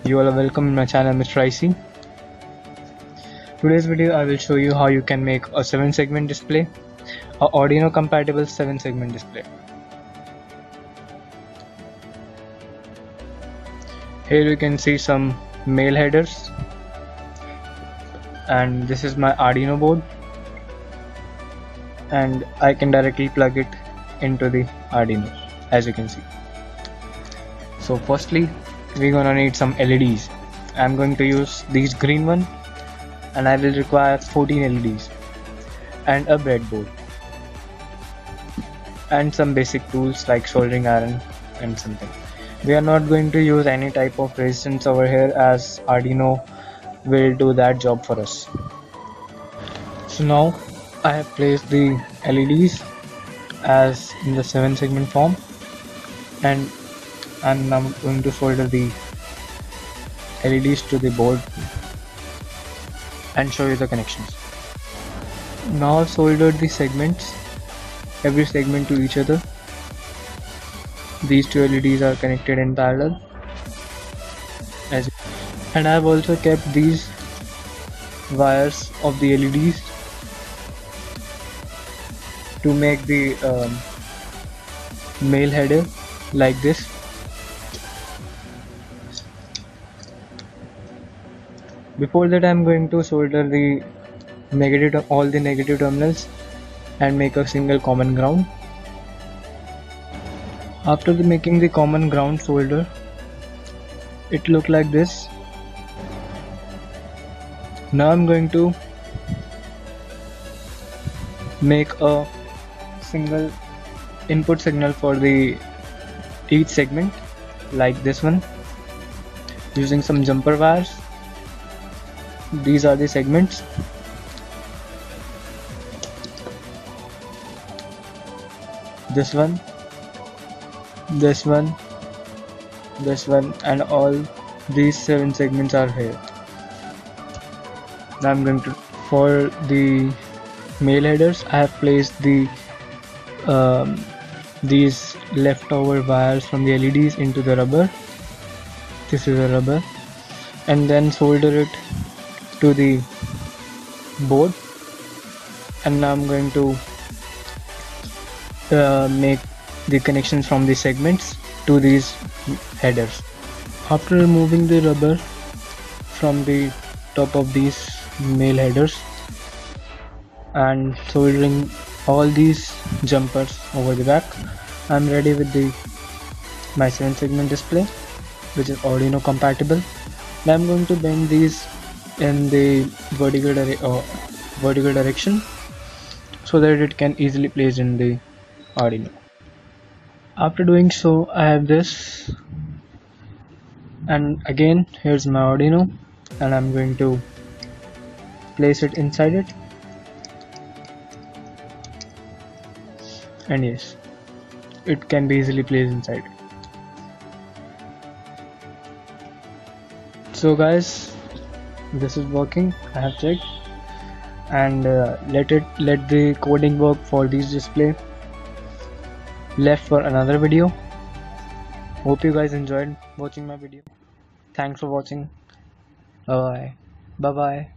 You all are welcome in my channel Mr.I.C. Today's video I will show you how you can make a 7-segment display, a Arduino compatible 7-segment display. Here you can see some mail headers, and this is my Arduino board, and I can directly plug it into the Arduino, as you can see. So firstly we're gonna need some LEDs. I'm going to use these green one, and I will require 14 LEDs and a breadboard and some basic tools like soldering iron and something. We are not going to use any type of resistance over here, as Arduino will do that job for us. So now I have placed the LEDs as in the 7-segment form, and I'm now going to solder the LEDs to the board and show you the connections. Now I've soldered the segments, every segment to each other. These two LEDs are connected in parallel, and I have also kept these wires of the LEDs to make the mail header like this. Before that, I'm going to solder all the negative terminals and make a single common ground. After making the common ground solder, it looked like this. Now I'm going to make a single input signal for each segment like this one, using some jumper wires. These are the segments. This one, this one, this one, and all these 7 segments are here. Now I'm going to, for the mail headers, I have placed these leftover wires from the LEDs into the rubber. This is a rubber, and then solder it to the board. And now I'm going to make the connections from the segments to these headers. After removing the rubber from the top of these mail headers and soldering all these jumpers over the back, I'm ready with my 7-segment display, which is Arduino compatible. Now I'm going to bend these in the vertical direction so that it can easily place in the Arduino. After doing so, I have this, and again here's my Arduino, and I'm going to place it inside it, and yes, it can be easily placed inside. So guys, this is working. I have checked, and let the coding work for this display left for another video. Hope you guys enjoyed watching my video. Thanks for watching. Bye bye.